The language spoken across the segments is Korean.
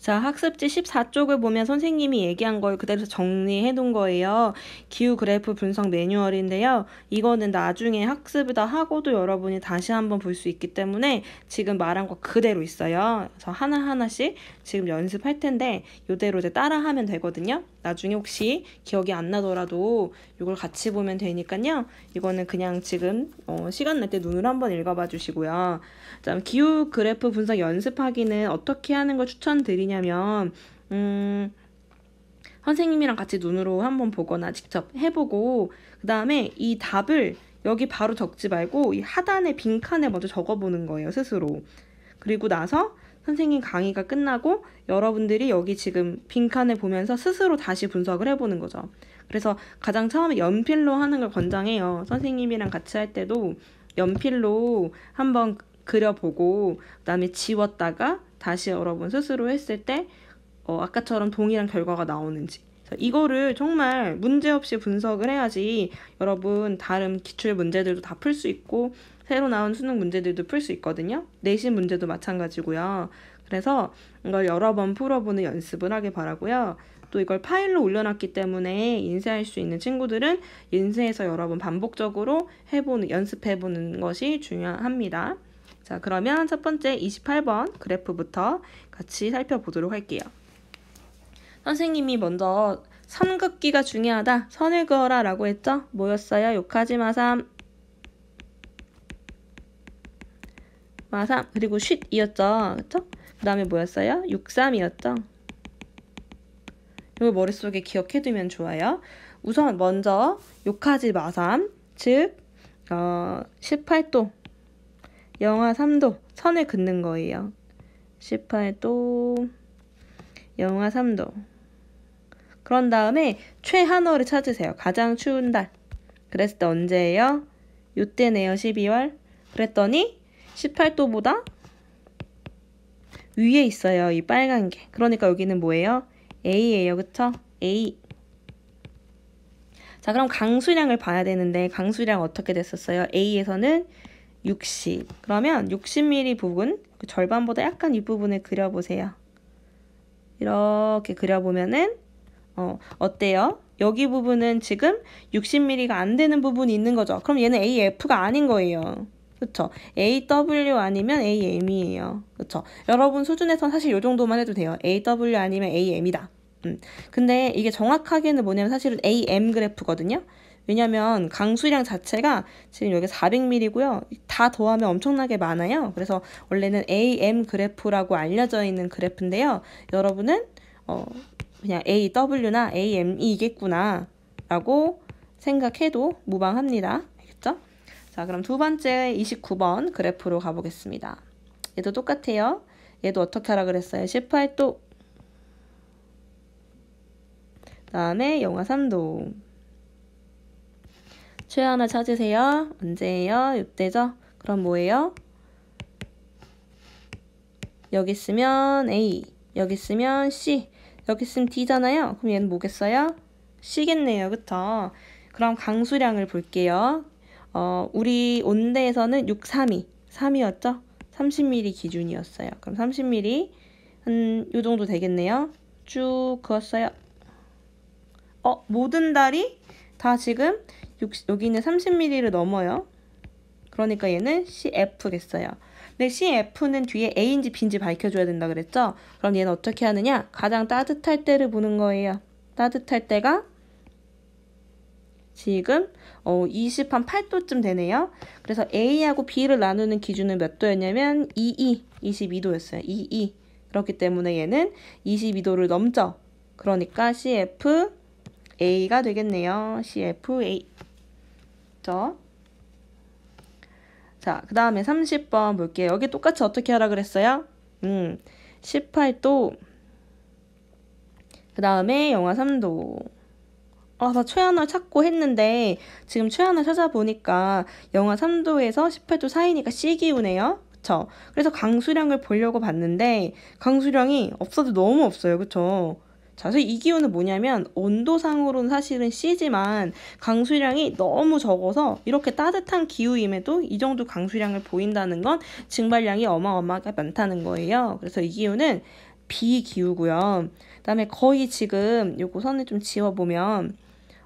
자, 학습지 14쪽을 보면 선생님이 얘기한 걸 그대로 정리해 놓은 거예요. 기후 그래프 분석 매뉴얼인데요. 이거는 나중에 학습을 다 하고도 여러분이 다시 한번 볼 수 있기 때문에 지금 말한 거 그대로 있어요. 그래서 하나하나씩 지금 연습할 텐데 이대로 이제 따라하면 되거든요. 나중에 혹시 기억이 안 나더라도 이걸 같이 보면 되니까요. 이거는 그냥 지금 시간 날 때 눈으로 한번 읽어봐 주시고요. 자, 기후 그래프 분석 연습하기는 어떻게 하는 걸 추천드리냐면 선생님이랑 같이 눈으로 한번 보거나 직접 해보고 그 다음에 이 답을 여기 바로 적지 말고 이 하단의 빈칸에 먼저 적어보는 거예요, 스스로. 그리고 나서 선생님 강의가 끝나고 여러분들이 여기 지금 빈칸을 보면서 스스로 다시 분석을 해보는 거죠. 그래서 가장 처음에 연필로 하는 걸 권장해요. 선생님이랑 같이 할 때도 연필로 한번 그려보고 그 다음에 지웠다가 다시 여러분 스스로 했을 때 아까처럼 동일한 결과가 나오는지 이거를 정말 문제없이 분석을 해야지 여러분 다른 기출 문제들도 다 풀 수 있고 새로 나온 수능 문제들도 풀 수 있거든요. 내신 문제도 마찬가지고요. 그래서 이걸 여러 번 풀어보는 연습을 하길 바라고요. 또 이걸 파일로 올려놨기 때문에 인쇄할 수 있는 친구들은 인쇄해서 여러 번 반복적으로 연습해보는 것이 중요합니다. 자, 그러면 첫 번째 28번 그래프부터 같이 살펴보도록 할게요. 선생님이 먼저 선 긋기가 중요하다. 선을 그어라 라고 했죠? 뭐였어요? 욕하지 마삼. 마삼. 그리고 쉿이었죠? 그쵸? 그 다음에 뭐였어요? 63이었죠? 이걸 머릿속에 기억해두면 좋아요. 우선 먼저 욕하지 마삼. 즉 18도 영하 3도 선을 긋는 거예요. 18도 영하 3도. 그런 다음에 최한월을 찾으세요. 가장 추운 달. 그랬을 때 언제예요? 요때네요. 12월. 그랬더니 18도보다 위에 있어요. 이 빨간 게. 그러니까 여기는 뭐예요? A예요. 그쵸? A. 자, 그럼 강수량을 봐야 되는데 강수량 어떻게 됐었어요? A에서는 60. 그러면 60mm 부분, 그 절반보다 약간 윗부분을 그려보세요. 이렇게 그려보면은 어때요? 여기 부분은 지금 60mm가 안 되는 부분이 있는 거죠. 그럼 얘는 AF가 아닌 거예요. 그쵸? AW 아니면 AM이에요. 그쵸? 여러분 수준에선 사실 이 정도만 해도 돼요. AW 아니면 AM이다. 근데 이게 정확하게는 뭐냐면 사실은 AM 그래프거든요. 왜냐면 강수량 자체가 지금 여기 400mm고요. 다 더하면 엄청나게 많아요. 그래서 원래는 AM 그래프라고 알려져 있는 그래프인데요. 여러분은 그냥 AW나 AM이겠구나 라고 생각해도 무방합니다. 알겠죠? 자, 그럼 두 번째 29번 그래프로 가보겠습니다. 얘도 똑같아요. 얘도 어떻게 하라 그랬어요? 18도. 다음에 영하 3도. 최하나 찾으세요. 언제예요? 이때죠? 그럼 뭐예요? 여기 있으면 A, 여기 있으면 C, 여기 있으면 D잖아요. 그럼 얘는 뭐겠어요? C겠네요. 그쵸? 그럼 강수량을 볼게요. 우리 온대에서는 632, 3이었죠? 30mm 기준이었어요. 그럼 30mm 요 정도 되겠네요. 쭉 그었어요. 모든 달이 다 지금 여기는 30mm를 넘어요. 그러니까 얘는 CF겠어요. 근데 CF는 뒤에 A인지 B인지 밝혀줘야 된다 그랬죠? 그럼 얘는 어떻게 하느냐? 가장 따뜻할 때를 보는 거예요. 따뜻할 때가 지금 28도쯤 되네요. 그래서 A하고 B를 나누는 기준은 몇 도였냐면 22도였어요. 22. 그렇기 때문에 얘는 22도를 넘죠. 그러니까 CFA가 되겠네요. CFA. 자, 그 다음에 30번 볼게요. 여기 똑같이 어떻게 하라 그랬어요? 18도. 그 다음에 영하 3도. 나 최하나 찾고 했는데 지금 최하나 찾아보니까 영하 3도에서 18도 사이니까 C기후네요. 그쵸? 그래서 강수량을 보려고 봤는데 강수량이 없어도 너무 없어요. 그쵸? 자, 그래서 이 기후는 뭐냐면 온도상으로는 사실은 C지만 강수량이 너무 적어서 이렇게 따뜻한 기후임에도 이 정도 강수량을 보인다는 건 증발량이 어마어마하게 많다는 거예요. 그래서 이 기후는 B 기후고요. 그다음에 거의 지금 요거 선을 좀 지워보면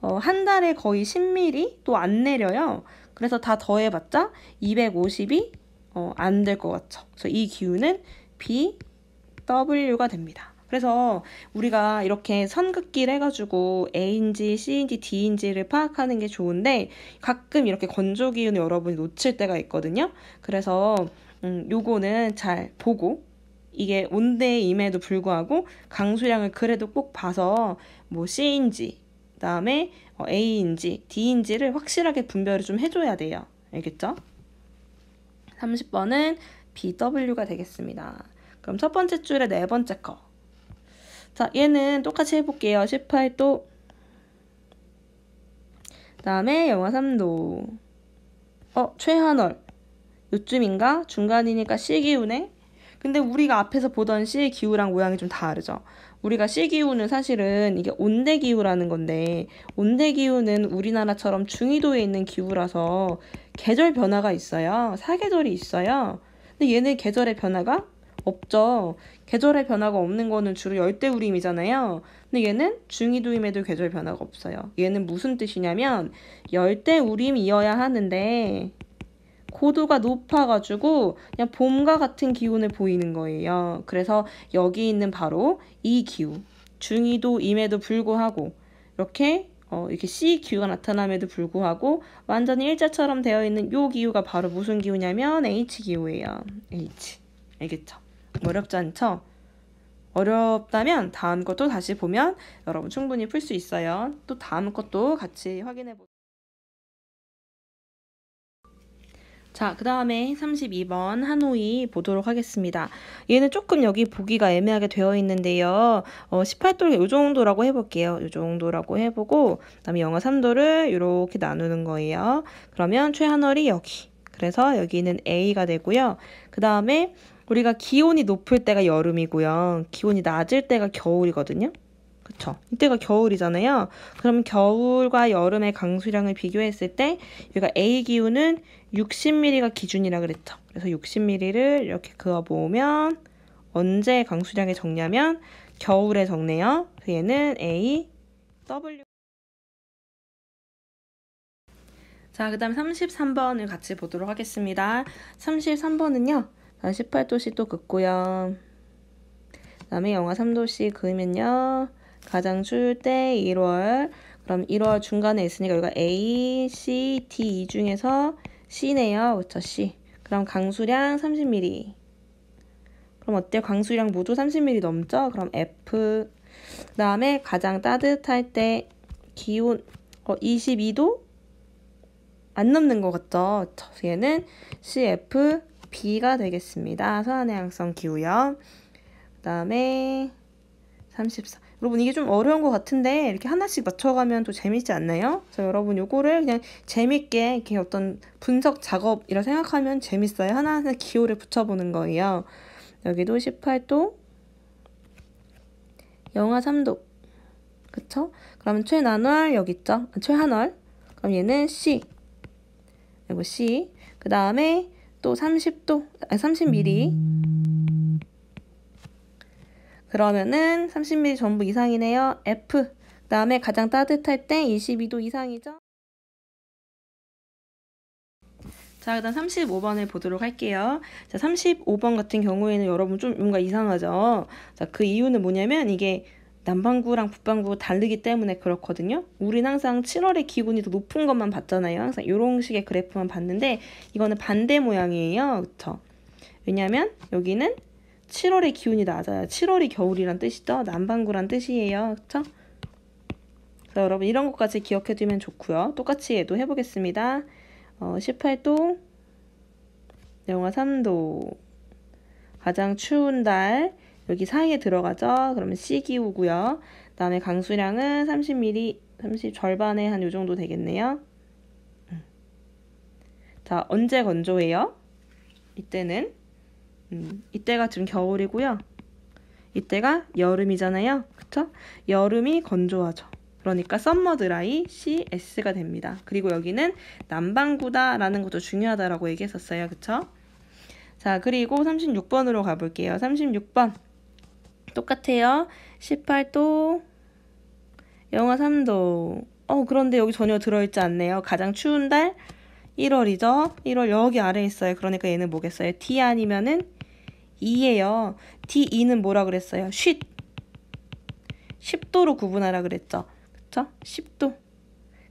한 달에 거의 10mm 또 안 내려요. 그래서 다 더해봤자 250이 안 될 것 같죠. 그래서 이 기후는 BW가 됩니다. 그래서 우리가 이렇게 선긋기를 해가지고 A인지 C인지 D인지를 파악하는 게 좋은데 가끔 이렇게 건조기운을 여러분이 놓칠 때가 있거든요. 그래서 요거는 잘 보고 이게 온대임에도 불구하고 강수량을 그래도 꼭 봐서 뭐 C인지 그다음에 A인지 D인지를 확실하게 분별을 좀 해줘야 돼요. 알겠죠? 30번은 BW가 되겠습니다. 그럼 첫 번째 줄의 네 번째 거. 자, 얘는 똑같이 해볼게요. 18도. 그 다음에 영하 3도. 최하늘. 요쯤인가? 중간이니까 C기후네? 근데 우리가 앞에서 보던 C의 기후랑 모양이 좀 다르죠. 우리가 C기후는 사실은 이게 온대기후라는 건데 온대기후는 우리나라처럼 중위도에 있는 기후라서 계절 변화가 있어요. 사계절이 있어요. 근데 얘는 계절의 변화가 없죠. 계절의 변화가 없는 거는 주로 열대우림이잖아요. 근데 얘는 중위도임에도 계절 변화가 없어요. 얘는 무슨 뜻이냐면 열대우림이어야 하는데 고도가 높아가지고 그냥 봄과 같은 기온을 보이는 거예요. 그래서 여기 있는 바로 이 기후, 중위도임에도 불구하고 이렇게 C 기후가 나타남에도 불구하고 완전히 일자처럼 되어 있는 이 기후가 바로 무슨 기후냐면 H 기후예요. H. 알겠죠? 어렵지 않죠? 어렵다면 다음 것도 다시 보면 여러분 충분히 풀 수 있어요. 또 다음 것도 같이 확인해 보세요. 자, 그 다음에 32번 하노이 보도록 하겠습니다. 얘는 조금 여기 보기가 애매하게 되어 있는데요. 18도 요 정도라고 해볼게요. 요 정도라고 해보고 그 다음에 영하 3도를 이렇게 나누는 거예요. 그러면 최하늘이 여기. 그래서 여기는 A가 되고요. 그 다음에 우리가 기온이 높을 때가 여름이고요. 기온이 낮을 때가 겨울이거든요. 그쵸? 이때가 겨울이잖아요. 그럼 겨울과 여름의 강수량을 비교했을 때 여기가 A 기온은 60mm가 기준이라 그랬죠. 그래서 60mm를 이렇게 그어보면 언제 강수량에 적냐면 겨울에 적네요. 그래서 얘는 A, W. 자, 그 다음 33번을 같이 보도록 하겠습니다. 33번은요. 18도씨 또 긋고요. 그 다음에 영하 3도씨 그으면요. 가장 추울 때 1월. 그럼 1월 중간에 있으니까 여기가 A, C, D 이 중에서 C네요. 그쵸, C. 그럼 강수량 30mm. 그럼 어때요? 강수량 모두 30mm 넘죠? 그럼 F. 그 다음에 가장 따뜻할 때 기온 22도? 안 넘는 것 같죠? 얘는 CFB가 되겠습니다. 서한해양성 기후요. 그 다음에 34. 여러분 이게 좀 어려운 것 같은데 이렇게 하나씩 맞춰가면 또 재밌지 않나요? 그래서 여러분 요거를 그냥 재밌게 이렇게 어떤 분석 작업이라 생각하면 재밌어요. 하나하나 기호를 붙여보는 거예요. 여기도 18도, 영하 3도. 그쵸? 그러면 최난월 여기 있죠? 최한월. 그럼 얘는 C. 그리고 C. 그 다음에 또 30mm. 그러면은 30mm 전부 이상이네요. F. 그 다음에 가장 따뜻할 때 22도 이상이죠. 자, 그 다음 35번을 보도록 할게요. 자, 35번 같은 경우에는 여러분 좀 뭔가 이상하죠. 자, 그 이유는 뭐냐면 이게 남반구랑 북반구가 다르기 때문에 그렇거든요. 우린 항상 7월에 기온이 더 높은 것만 봤잖아요. 항상 이런 식의 그래프만 봤는데 이거는 반대 모양이에요. 그쵸? 왜냐면 여기는 7월에 기온이 낮아요. 7월이 겨울이란 뜻이죠. 남반구란 뜻이에요. 그쵸? 그래서 여러분 이런 것까지 기억해두면 좋고요. 똑같이 얘도 해보겠습니다. 18도, 영하 3도. 가장 추운 달 여기 사이에 들어가죠. 그러면 C기후고요. 그 다음에 강수량은 30mm, 30 절반에 한 요 정도 되겠네요. 자, 언제 건조해요? 이때는 이때가 지금 겨울이고요. 이때가 여름이잖아요. 그쵸? 여름이 건조하죠. 그러니까 썸머 드라이 CS가 됩니다. 그리고 여기는 남반구다라는 것도 중요하다라고 얘기했었어요. 그쵸? 자, 그리고 36번으로 가볼게요. 36번. 똑같아요. 18도, 영하 3도. 그런데 여기 전혀 들어있지 않네요. 가장 추운 달 1월이죠. 1월 여기 아래에 있어요. 그러니까 얘는 뭐겠어요? D 아니면은 2예요. D2는 뭐라 그랬어요? 10도로 구분하라 그랬죠. 그쵸? 10도.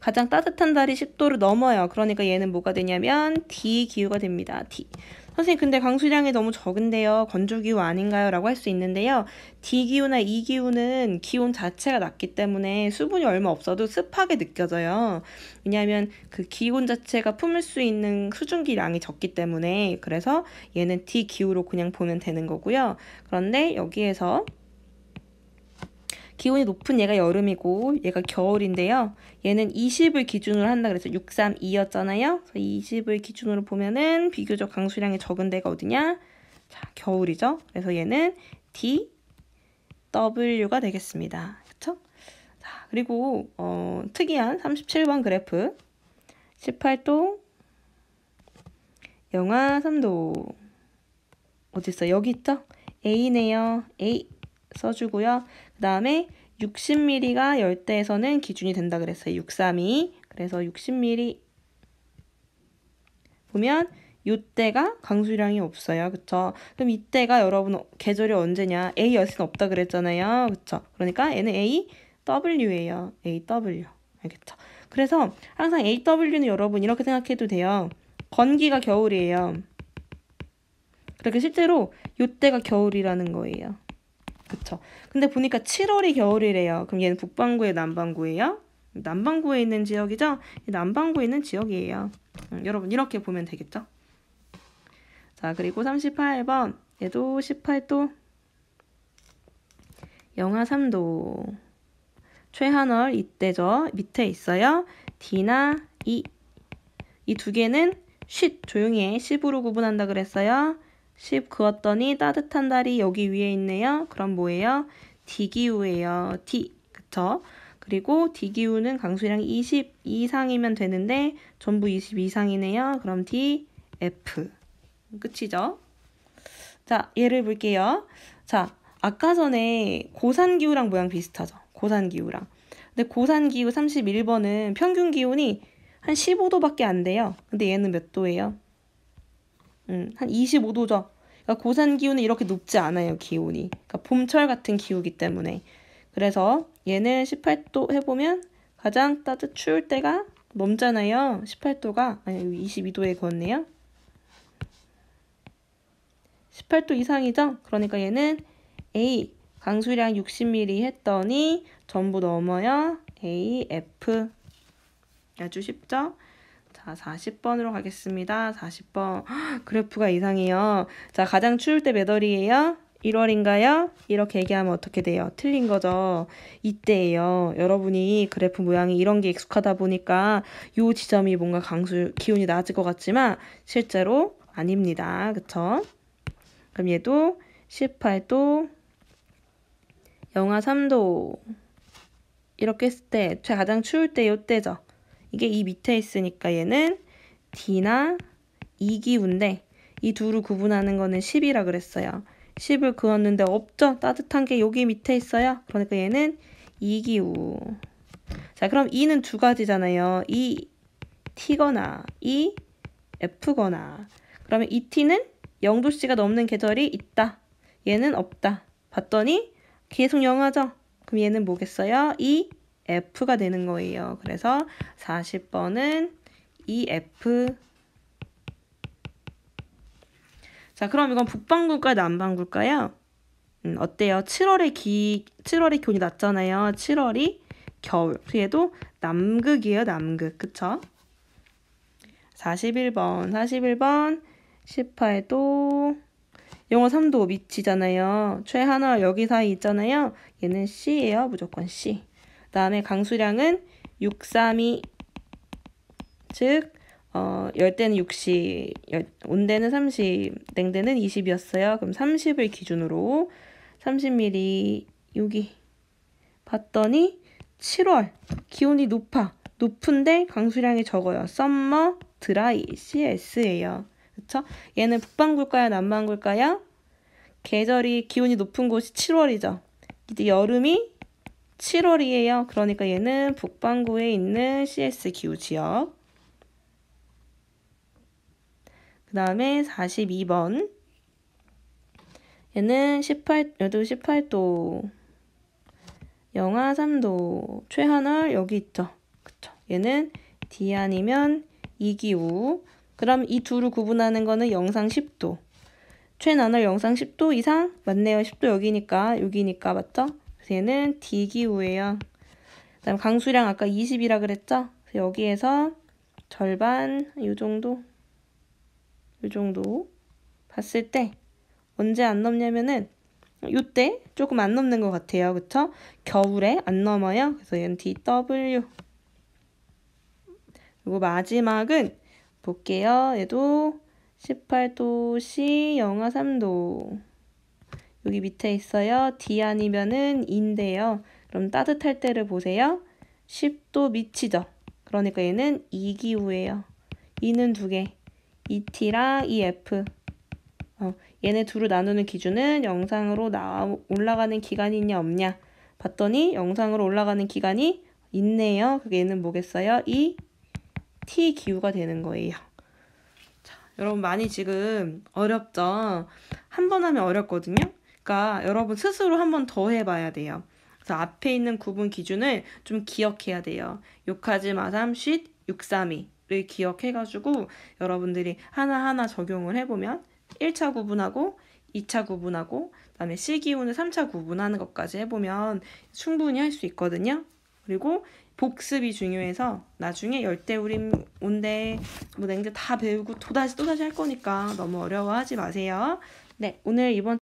가장 따뜻한 달이 10도를 넘어요. 그러니까 얘는 뭐가 되냐면 D 기후가 됩니다. D. 선생님 근데 강수량이 너무 적은데요. 건조기후 아닌가요? 라고 할 수 있는데요. D기후나 E기후는 기온 자체가 낮기 때문에 수분이 얼마 없어도 습하게 느껴져요. 왜냐하면 그 기온 자체가 품을 수 있는 수증기량이 적기 때문에 그래서 얘는 D기후로 그냥 보면 되는 거고요. 그런데 여기에서 기온이 높은 얘가 여름이고 얘가 겨울인데요. 얘는 20을 기준으로 한다 그래서 632였잖아요. 그래서 20을 기준으로 보면은 비교적 강수량이 적은 데가 어디냐? 자, 겨울이죠. 그래서 얘는 DW가 되겠습니다. 그쵸? 자, 그리고 특이한 37번 그래프 18도 영하 3도 어딨어? 여기 있죠? A네요. A 써주고요. 그 다음에 60mm가 열대에서는 기준이 된다 그랬어요. 632. 그래서 60mm 보면 이때가 강수량이 없어요. 그쵸? 그럼 이때가 여러분 계절이 언제냐? A였을 땐 없다 그랬잖아요. 그쵸? 그러니까 얘는 AW예요. AW. 알겠죠? 그래서 항상 AW는 여러분 이렇게 생각해도 돼요. 건기가 겨울이에요. 그렇게 실제로 이때가 겨울이라는 거예요. 그쵸. 근데 보니까 7월이 겨울이래요. 그럼 얘는 북반구에 남반구예요? 남반구에 있는 지역이죠? 남반구에 있는 지역이에요. 여러분 이렇게 보면 되겠죠? 자, 그리고 38번 얘도 18도 영하 3도 최한월 이때죠. 밑에 있어요. D나 E 이 두 개는 10 조용히 해. 10으로 구분한다 그랬어요. 10 그었더니 따뜻한 달이 여기 위에 있네요. 그럼 뭐예요? D기후예요. D. 그쵸? 그리고 D기후는 강수량이 20 이상이면 되는데 전부 20 이상이네요. 그럼 D, F. 끝이죠? 자, 예를 볼게요. 자, 아까 전에 고산기후랑 모양 비슷하죠? 고산기후랑. 근데 고산기후 31번은 평균 기온이 한 15도밖에 안 돼요. 근데 얘는 몇 도예요? 한 25도죠. 그러니까 고산 기후는 이렇게 높지 않아요, 기온이. 그러니까 봄철 같은 기후이기 때문에. 그래서 얘는 18도 해보면 가장 추울 때가 넘잖아요. 18도가, 아니 22도에 그었네요. 18도 이상이죠? 그러니까 얘는 A, 강수량 60mm 했더니 전부 넘어요. A, F. 아주 쉽죠? 자, 40번으로 가겠습니다. 40번. 그래프가 이상해요. 자, 가장 추울 때 몇 월이에요? 1월인가요? 이렇게 얘기하면 어떻게 돼요? 틀린 거죠. 이때예요. 여러분이 그래프 모양이 이런 게 익숙하다 보니까 요 지점이 뭔가 기온이 낮을 것 같지만 실제로 아닙니다. 그쵸? 그럼 얘도 18도, 영하 3도 이렇게 했을 때 가장 추울 때 요때죠. 이게 이 밑에 있으니까 얘는 D나 E기후인데 이 둘을 구분하는 거는 10이라 그랬어요. 10을 그었는데 없죠? 따뜻한 게 여기 밑에 있어요. 그러니까 얘는 E기후. 자, 그럼 E는 두 가지잖아요. E, T거나 E, F거나. 그러면 이 T는 0도씨가 넘는 계절이 있다. 얘는 없다. 봤더니 계속 영하죠? 그럼 얘는 뭐겠어요? E, F가 되는 거예요. 그래서 40번은 EF. 자, 그럼 이건 북반구일까요? 남반구일까요? 어때요? 7월에 기온이 낮잖아요. 7월이 겨울. 얘도 남극이에요. 남극. 그쵸? 41번 18도 영하 3도 밑이잖아요. 최하나 여기 사이 있잖아요. 얘는 C예요. 무조건 C. 그 다음에 강수량은 632, 즉 열대는 60, 온대는 30, 냉대는 20이었어요. 그럼 30을 기준으로 30mm 여기 봤더니 7월 기온이 높은데 강수량이 적어요. 썸머 드라이 CS예요. 그쵸? 얘는 북반구일까요? 남반구일까요? 계절이 기온이 높은 곳이 7월이죠. 이제 여름이 7월이에요. 그러니까 얘는 북반구에 있는 CS 기후 지역. 그 다음에 42번. 얘는 얘도 18도. 영하 3도. 최하늘 여기 있죠. 그쵸. 얘는 D 아니면 이기후. 그럼 이 둘을 구분하는 거는 영상 10도. 최나늘 영상 10도 이상? 맞네요. 10도 여기니까 맞죠? 그래서 얘는 D기후예요. 그 다음 강수량 아까 20이라 그랬죠? 그래서 여기에서 절반 이 정도 봤을 때 언제 안 넘냐면은 요때 조금 안 넘는 것 같아요. 그쵸? 겨울에 안 넘어요. 그래서 얘는 DW. 그리고 마지막은 볼게요. 얘도 18도 C 영하 3도. 여기 밑에 있어요. D 아니면은 E인데요. 그럼 따뜻할 때를 보세요. 10도 미치죠. 그러니까 얘는 이기후예요. E는 두 개. ET랑 EF. 얘네 둘을 나누는 기준은 영상으로 올라가는 기간이 있냐 없냐 봤더니 영상으로 올라가는 기간이 있네요. 그게 얘는 뭐겠어요? 이 T 기후가 되는 거예요. 자, 여러분 많이 지금 어렵죠? 한 번 하면 어렵거든요. 그러니까 여러분 스스로 한 번 더 해봐야 돼요. 그래서 앞에 있는 구분 기준을 좀 기억해야 돼요. 요카즈 마삼 쉿 632를 기억해가지고 여러분들이 하나하나 적용을 해보면 1차 구분하고 2차 구분하고 그다음에 C기후는 3차 구분하는 것까지 해보면 충분히 할 수 있거든요. 그리고 복습이 중요해서 나중에 열대우림 온대 뭐 냉대 다 배우고 또다시 할 거니까 너무 어려워하지 마세요. 네, 오늘 이번